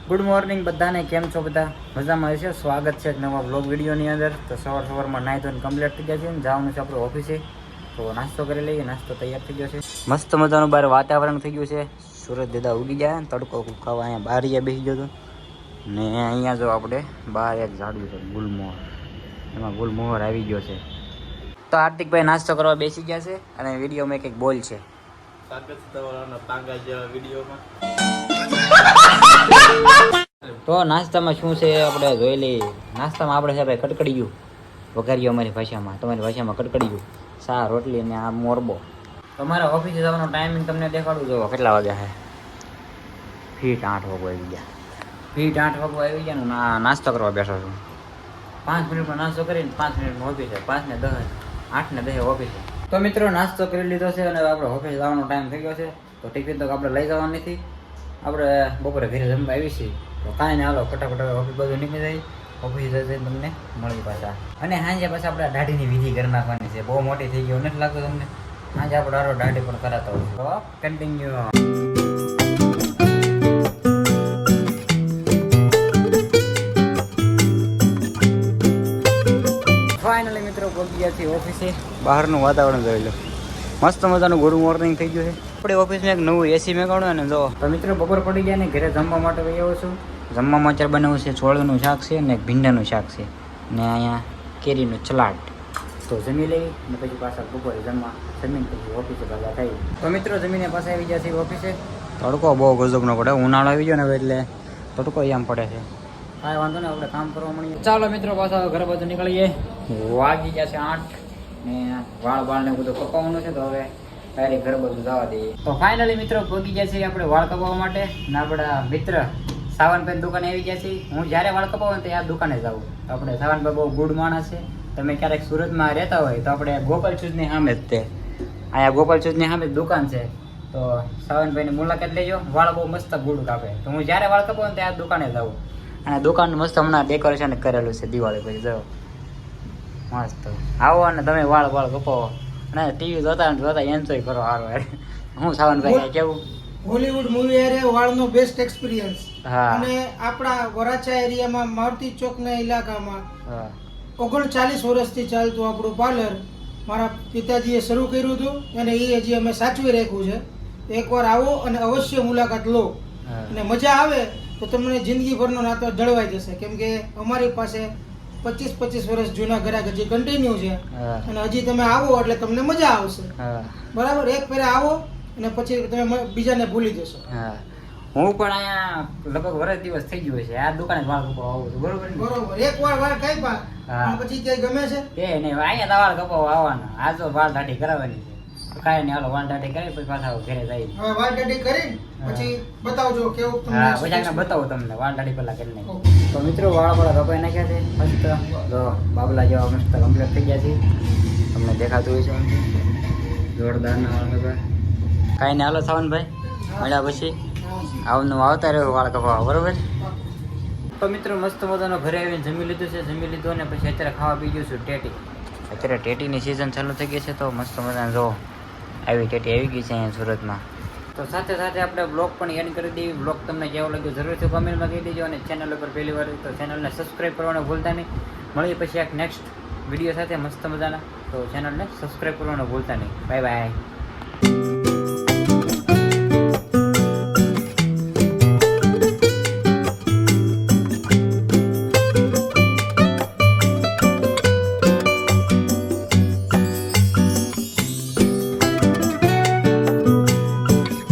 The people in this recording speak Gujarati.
ગુડ મોર્નિંગ બધાને, કેમ છો બધા? મજામાં હશે? સ્વાગત છે એક નવા બ્લોગ વિડીયોની અંદર. તો સવારમાં નાહી ધોઈને કમ્પ્લીટ થઈ ગયા છે ને જવાનું છે આપણે ઓફિસે. તો નાસ્તો કરી લઈએ. નાસ્તો તૈયાર થઈ ગયો છે. મસ્ત મજાનું બહાર વાતાવરણ થઈ ગયું છે. સુરત દાદા ઉગી જાય ને તડકો ખાવા અહીંયા બહાર બેસી ગયો હતો ને અહીંયા જો આપણે બહાર એક ઝાડવું છે ગુલમોહર, એમાં ગુલમોહર આવી ગયો છે. તો હાર્દિકભાઈ નાસ્તો કરવા બેસી ગયા છે અને વિડીયોમાં એક બોલ છે. સ્વાગત છે તમારા પાંગા જેવા વિડીયોમાં. તો નાસ્તામાં શું છે આપણે જોઈ લઈએ. નાસ્તામાં આપણે છે ભાઈ કડકડીયું વઘાર્યું, અમારી ભાષામાં, તમારી ભાષામાં કડકડીયું, સા રોટલી અને આ મોરબો. તમારા ઓફિસે જવાનો ટાઈમિંગ તમને દેખાડું. જો કેટલા વાગ્યા છે. ફીટ 8 વાગો આવી ગયા. ફીટ 8 વાગો આવી ગયા ને નાસ્તો કરવા બેઠો છું. 5 મિનિટમાં નાસ્તો કરીને 5 મિનિટમાં ઓફિસે, 5 ને 10, 8 ને 10 ઓફિસે. તો મિત્રો નાસ્તો કરી લીધો છે અને આપણે ઓફિસે જવાનો ટાઈમ થઈ ગયો છે. તો ટિફિન તો આપણે લઈ જવાનું નથી, આપણે બપોરે ઘરે જમવા આવી છીએ. તો કાંઈ નહીં, હાલો ફટાફટ ઓફિસ બધું નીકળી જાય. ઓફિસ જઈને તમને મળી પાછા. અને સાંજે પાછા આપણે દાઢીની વિધિ કરી નાખવાની છે. બહુ મોટી થઈ ગઈ નથી લાગતું તમને? સાંજે આપણે આરો દાઢી પણ કરાતા હોય. તો કન્ટિન્યુ. ફાઇનલી મિત્રો પહોંચી ગયા છીએ ઓફિસે. બહારનું વાતાવરણ જોઈ લો, મસ્ત મજાનું ગુડ મોર્નિંગ થઈ ગયું છે. આપણે ઓફિસમાં એક નવું એસી મેગાડ્યું ને જો. તો મિત્રો બપોર પડી ગયા ને ઘરે જમવા માટે વહી આવું છું. જમવામાં અત્યારે બનાવ્યું છે છોળનું શાક છે ને એક ભીંડાનું શાક છે ને અહીંયા કેરીનું સલાડ. તો જમી લઈ ને પછી પાછા બપોરે જમીન પછી ઓફિસે પાછા થઈ. તો મિત્રો જમીને પાછા આવી ગયા છે ઓફિસે. તડકો બહુ ગજબનો પડે, ઉનાળો આવી ગયો ને એટલે તડકો આમ પડે છે. કાંઈ વાંધો નહીં, આપણે કામ કરવા મળીએ. ચાલો મિત્રો પાછા ઘર બાજુ નીકળીએ. વાગી ગયા છે 8 ને વાળ ને બધું કપાવવાનું છે. તો હવે ડાયરેક્ટ ઘર બાજુ જવા દઈએ. તો ફાઇનલી મિત્રો પહોંચી ગયા છીએ આપણે વાળ કપાવવા માટે. ને આપણા મિત્ર સાવનભાઈ દુકાને આવી ગયા છીએ. હું જ્યારે વાળ કપાવું તો આ દુકાને જાઉં. તો આપણે સાવનભાઈ બહુ ગુડ માણસ છે. તમે ક્યારેક સુરતમાં રહેતા હોય તો આપણે ગોપાલ શૂઝની સામે જ તે અહીંયા ગોપાલ શૂઝની સામે જ દુકાન છે. તો સાવનભાઈની મુલાકાત લેજો. વાળ બહુ મસ્ત ગુડ કાપે. તો હું જ્યારે વાળ કપાવું તો આ દુકાને જાઉં. અને દુકાન મસ્ત હમણાં ડેકોરેશન કરેલું છે દિવાળી પછી. જાઓ મસ્ત આવો અને તમે વાળ કપાવો અને ટીવી જોતા એન્જોય કરો. સારું યાર. હું સાવનભાઈ કેવું હોલીવુડ મૂવી અરે વાળનો બેસ્ટ એક્સપિરિયન્સ. હા. અને આપણા વરાછા એરિયામાં મારુતિ ચોકના ઇલાકામાં હા 39 વર્ષથી ચાલતું આપણું પાર્લર મારા પિતાજીએ શરૂ કર્યું હતું અને એ હજી અમે સાચવી રાખ્યું છે. એકવાર આવો અને અવશ્ય મુલાકાત લો અને મજા આવે તો તમને જિંદગીભરનો નાતો જળવાઈ જશે. કેમ કે અમારી પાસે 25 વર્ષ જૂના ગ્રાહક હજી કન્ટિન્યુ છે અને હજી તમે આવો એટલે તમને મજા આવશે. બરાબર, એક ફેરે આવો અને પછી તમે બીજાને ભૂલી જશો. હું પણ અહીંયા લગભગ વર્ષ દિવસ થઈ ગયો છે આ દુકાને વાળ કપાવવા આવું છું. બરોબર ને? બરોબર, એક વાર વાળ કાપ્યા પછી ક્યાંય ગમે છે એ નહીં, અહીંયા વાળ કપાવવા આવવાના. આ તો વાળ દાઢી કરાવવાની છે. કાંઈ નહીં, હાલો વાળ દાઢી કરી પછી પાછા ઘરે જઈએ. હવે વાળ દાઢી કરીને પછી બતાવજો કેવું તમને. હા પછી બતાવું તમને વાળ દાઢી પેલા કરી નહીં. તો મિત્રો વાળ કપાઈ નાખ્યા છે મસ્ત. તો બાબલા જેવા મસ્ત કમ્પ્લીટ થઈ ગયા છે. તમને દેખાતું હોય છે જોરદારના વાળ કપા. કાંઈ નહીં, હાલો સાવનભાઈ મળ્યા પછી આવનું આવતા રહ્યો વાળ કપાવવા. બરોબર. તો મિત્રો મસ્ત મજાનો ઘરે આવીને જમી લીધું છે. જમી લીધું અને પછી અત્યારે ખાવા પી ગયું છું ટેટી. અત્યારે ટેટીની સિઝન ચાલુ થઈ ગઈ છે. તો મસ્ત મજાનો જો આવી ટેટી આવી ગઈ છે અહીંયા સુરતમાં. તો સાથે સાથે આપણે બ્લોગ પણ એડ કરી દઈએ. બ્લોગ તમને કેવો લાગ્યો જરૂરથી કમેન્ટમાં કહી દેજો. અને ચેનલ ઉપર પહેલી વાર તો ચેનલને સબસ્ક્રાઈબ કરવાનું ભૂલતા નહીં. મળીએ પછી એક નેક્સ્ટ વિડીયો સાથે મસ્ત મજાના. તો ચેનલને સબસ્ક્રાઈબ કરવાનું ભૂલતા નહીં. Bye bye.